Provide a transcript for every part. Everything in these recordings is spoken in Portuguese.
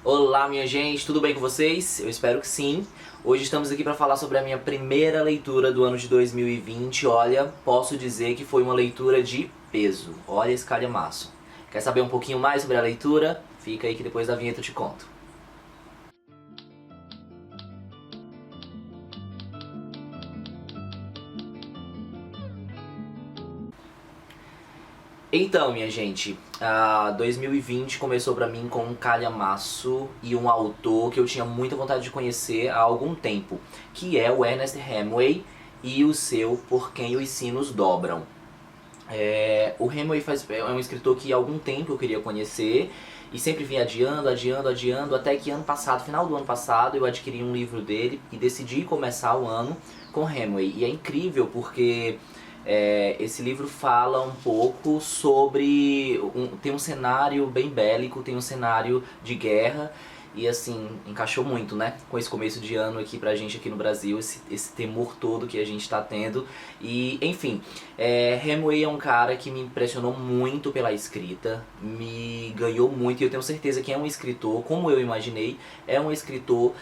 Olá, minha gente, tudo bem com vocês? Eu espero que sim. Hoje estamos aqui para falar sobre a minha primeira leitura do ano de 2020. Olha, posso dizer que foi uma leitura de peso. Olha esse calhamaço. Quer saber um pouquinho mais sobre a leitura? Fica aí que depois da vinheta eu te conto. Então, minha gente, 2020 começou pra mim com um calhamaço e um autor que eu tinha muita vontade de conhecer há algum tempo, que é o Ernest Hemingway e o seu Por Quem os Sinos Dobram. O Hemingway é um escritor que há algum tempo eu queria conhecer e sempre vinha adiando, até que ano passado, final do ano passado, eu adquiri um livro dele e decidi começar o ano com Hemingway. E é incrível porque esse livro fala um pouco sobre... tem um cenário bem bélico, tem um cenário de guerra e assim, encaixou muito, né? Com esse começo de ano aqui pra gente aqui no Brasil, esse temor todo que a gente tá tendo. E, enfim, Hemingway é um cara que me impressionou muito pela escrita, me ganhou muito e eu tenho certeza que é um escritor, como eu imaginei, é um escritor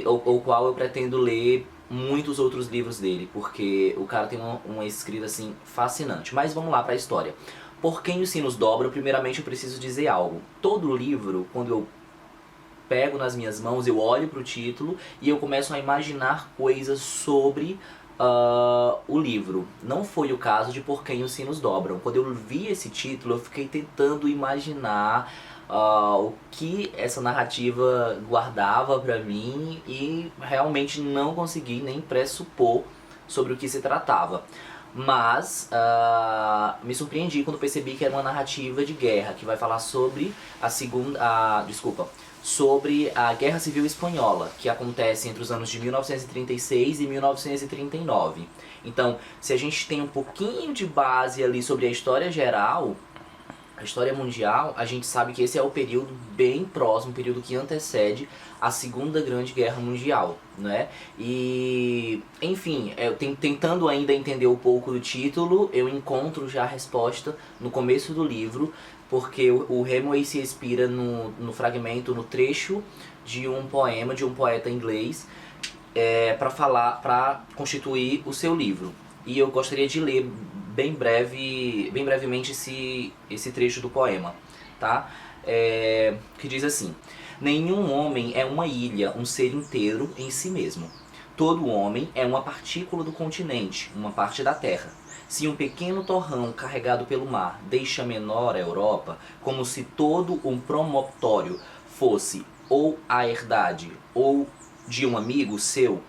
o qual eu pretendo ler muitos outros livros dele, porque o cara tem uma escrita assim fascinante. Mas vamos lá pra história. Por Quem os Sinos Dobram, primeiramente eu preciso dizer algo. Todo livro, quando eu pego nas minhas mãos, eu olho pro título e eu começo a imaginar coisas sobre o livro. Não foi o caso de Por Quem os Sinos Dobram. Quando eu vi esse título, eu fiquei tentando imaginar o que essa narrativa guardava pra mim e realmente não consegui nem pressupor sobre o que se tratava. Mas me surpreendi quando percebi que era uma narrativa de guerra, que vai falar sobre sobre a Guerra Civil Espanhola, que acontece entre os anos de 1936 e 1939. Então, se a gente tem um pouquinho de base ali sobre a história geral, a história mundial, a gente sabe que esse é o período bem próximo, o período que antecede a Segunda Grande Guerra Mundial, né? E, enfim, tentando ainda entender um pouco do título, eu encontro já a resposta no começo do livro, porque o Hemingway se inspira no fragmento, no trecho de um poema de um poeta inglês para constituir o seu livro. E eu gostaria de ler bem brevemente esse trecho do poema, tá? Que diz assim: nenhum homem é uma ilha, um ser inteiro em si mesmo. Todo homem é uma partícula do continente, uma parte da terra. Se um pequeno torrão carregado pelo mar deixa menor a Europa, como se todo um promontório fosse ou a herdade ou de um amigo seu,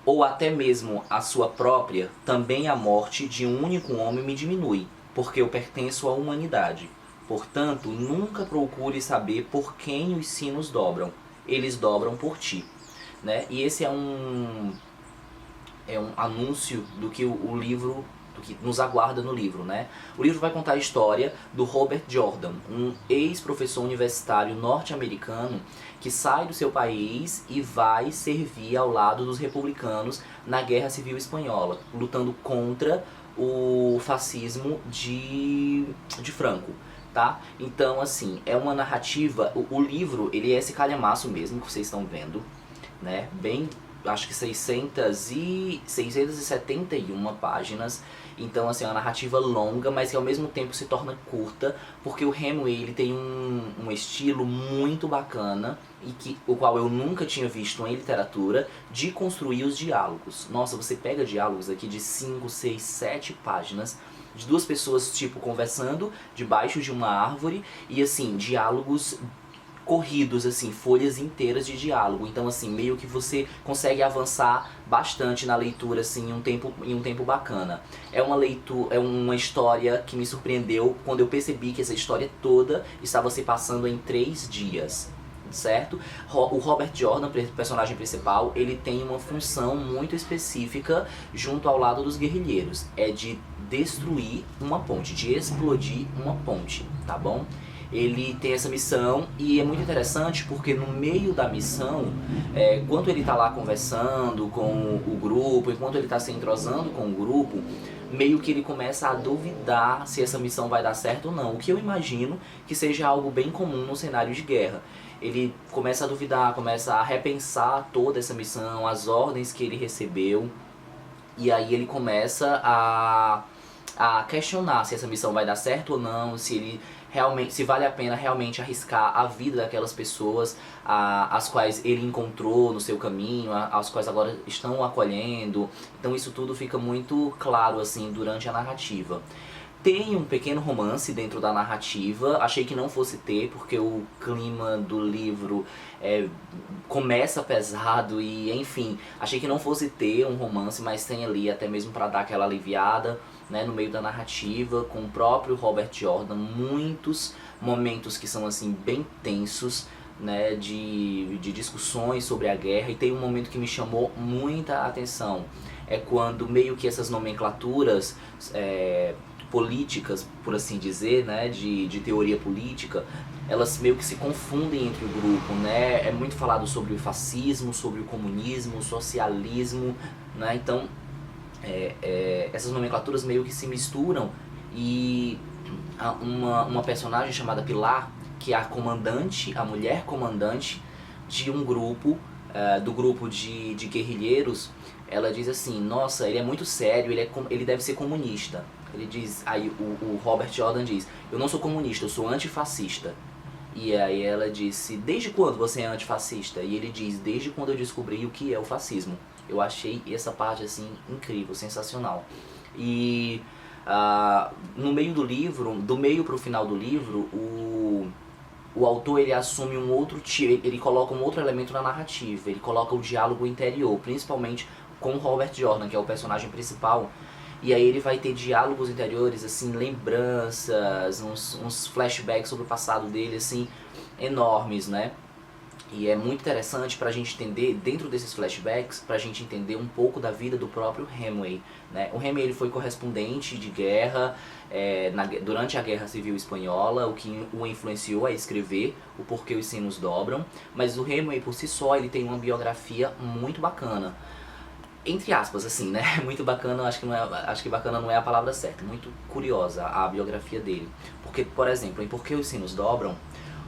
ou até mesmo a sua própria, também a morte de um único homem me diminui, porque eu pertenço à humanidade. Portanto, nunca procure saber por quem os sinos dobram, eles dobram por ti. Né? E esse é um anúncio do que o livro, do que nos aguarda no livro, né? O livro vai contar a história do Robert Jordan, um ex-professor universitário norte-americano que sai do seu país e vai servir ao lado dos republicanos na Guerra Civil Espanhola, lutando contra o fascismo de Franco. Tá? Então, assim, é uma narrativa, o livro, ele é esse calhamaço mesmo que vocês estão vendo, né? Bem, acho que 671 páginas. Então, assim, é uma narrativa longa, mas que ao mesmo tempo se torna curta, porque o Hemingway, ele tem um estilo muito bacana, o qual eu nunca tinha visto em literatura, de construir os diálogos. Nossa, você pega diálogos aqui de 5, 6, 7 páginas, de duas pessoas, tipo, conversando debaixo de uma árvore, e assim, diálogos corridos, assim, folhas inteiras de diálogo. Então, assim, meio que você consegue avançar bastante na leitura, assim, em um tempo bacana. É uma história que me surpreendeu quando eu percebi que essa história toda estava se passando em 3 dias. Certo? O Robert Jordan, personagem principal, ele tem uma função muito específica junto ao lado dos guerrilheiros. É de destruir uma ponte, de explodir uma ponte, tá bom? Ele tem essa missão e é muito interessante porque no meio da missão, enquanto ele está lá conversando com o grupo, enquanto ele está se entrosando com o grupo, meio que ele começa a duvidar se essa missão vai dar certo ou não. O que eu imagino que seja algo bem comum no cenário de guerra. Ele começa a duvidar, começa a repensar toda essa missão, as ordens que ele recebeu, e aí ele começa a questionar se essa missão vai dar certo ou não, se ele realmente, se vale a pena realmente arriscar a vida daquelas pessoas as quais ele encontrou no seu caminho, as quais agora estão o acolhendo. Então isso tudo fica muito claro assim durante a narrativa. Tem um pequeno romance dentro da narrativa, achei que não fosse ter, porque o clima do livro começa pesado e, enfim, achei que não fosse ter um romance, mas tem ali até mesmo para dar aquela aliviada, né, no meio da narrativa, com o próprio Robert Jordan, muitos momentos que são assim bem tensos, né, de discussões sobre a guerra, e tem um momento que me chamou muita atenção, é quando meio que essas nomenclaturas políticas, por assim dizer, né, de teoria política, elas meio que se confundem entre o grupo, né? É muito falado sobre o fascismo, sobre o comunismo, o socialismo, né? Então, essas nomenclaturas meio que se misturam, e uma personagem chamada Pilar, que é a comandante, a mulher comandante de um grupo, do grupo de guerrilheiros, ela diz assim: nossa, ele é muito sério, ele deve ser comunista. Ele diz, aí o Robert Jordan diz: eu não sou comunista, eu sou antifascista. E aí ela disse: desde quando você é antifascista? E ele diz: desde quando eu descobri o que é o fascismo. Eu achei essa parte assim incrível, sensacional. E no meio do livro, do meio pro final do livro, o autor ele assume um outro ele coloca um outro elemento na narrativa, ele coloca o diálogo interior, principalmente com o Robert Jordan, que é o personagem principal. E aí ele vai ter diálogos interiores, assim, lembranças, uns flashbacks sobre o passado dele, assim, enormes, né? E é muito interessante pra gente entender, dentro desses flashbacks, pra gente entender um pouco da vida do próprio Hemingway, né? O Hemingway ele foi correspondente de guerra durante a Guerra Civil Espanhola, o que o influenciou a escrever O Porquê os Sinos Dobram, mas o Hemingway por si só ele tem uma biografia muito bacana. Entre aspas, assim, né? Muito bacana, acho que bacana não é a palavra certa, muito curiosa a biografia dele. Porque, por exemplo, em Por que os Sinos Dobram,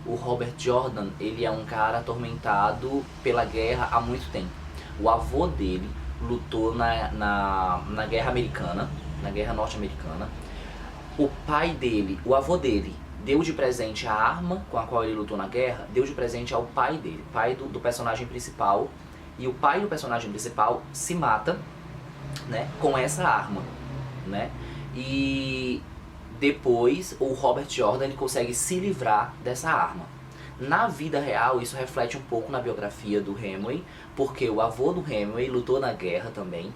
o Robert Jordan, ele é um cara atormentado pela guerra há muito tempo. O avô dele lutou na guerra americana, na guerra norte-americana. O pai dele, o avô dele, deu de presente a arma com a qual ele lutou na guerra, deu de presente ao pai dele, pai do personagem principal. E o pai do personagem principal se mata, né, com essa arma, né? E depois o Robert Jordan ele consegue se livrar dessa arma. Na vida real isso reflete um pouco na biografia do Hemingway, porque o avô do Hemingway lutou na guerra também,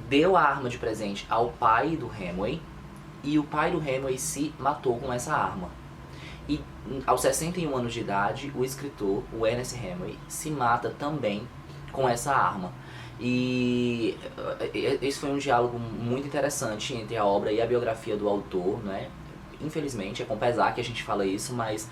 deu a arma de presente ao pai do Hemingway, e o pai do Hemingway se matou com essa arma. E aos 61 anos de idade, o escritor, o Ernest Hemingway, se mata também com essa arma. E esse foi um diálogo muito interessante entre a obra e a biografia do autor, né? Infelizmente, é com pesar que a gente fala isso, mas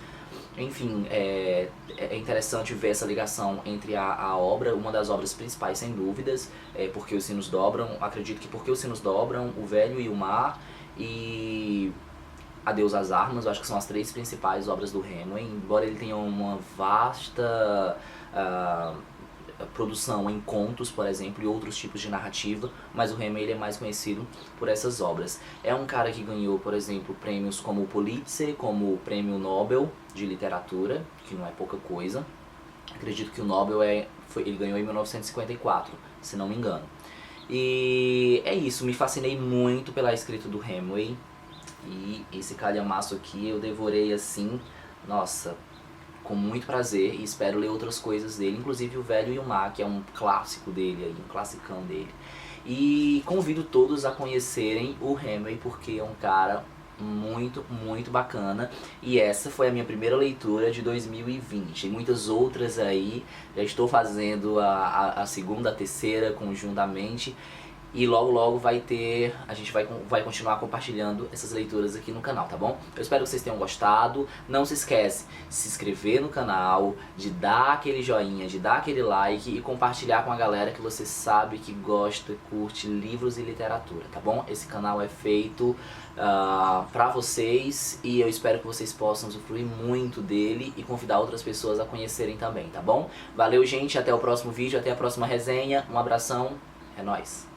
enfim, é interessante ver essa ligação entre a obra, uma das obras principais sem dúvidas, Porque os Sinos Dobram, acredito que Porque os Sinos Dobram, O Velho e o Mar e Adeus às Armas, eu acho que são as três principais obras do Hemingway, embora ele tenha uma vasta produção em contos, por exemplo, e outros tipos de narrativa, mas o Hemingway ele é mais conhecido por essas obras. É um cara que ganhou, por exemplo, prêmios como o Pulitzer, como o Prêmio Nobel de Literatura, que não é pouca coisa. Acredito que o Nobel ele ganhou em 1954, se não me engano. E é isso, me fascinei muito pela escrita do Hemingway. E esse calhamaço aqui eu devorei assim, nossa, com muito prazer, e espero ler outras coisas dele, inclusive O Velho e o Mar, que é um clássico dele, um classicão dele. E convido todos a conhecerem o Hemingway, porque é um cara muito, muito bacana. E essa foi a minha primeira leitura de 2020. Tem muitas outras aí, já estou fazendo a segunda, a terceira conjuntamente. E logo logo a gente vai continuar compartilhando essas leituras aqui no canal, tá bom? Eu espero que vocês tenham gostado. Não se esquece de se inscrever no canal, de dar aquele joinha, de dar aquele like e compartilhar com a galera que você sabe que gosta e curte livros e literatura, tá bom? Esse canal é feito pra vocês e eu espero que vocês possam usufruir muito dele e convidar outras pessoas a conhecerem também, tá bom? Valeu, gente, até o próximo vídeo, até a próxima resenha. Um abração, é nóis!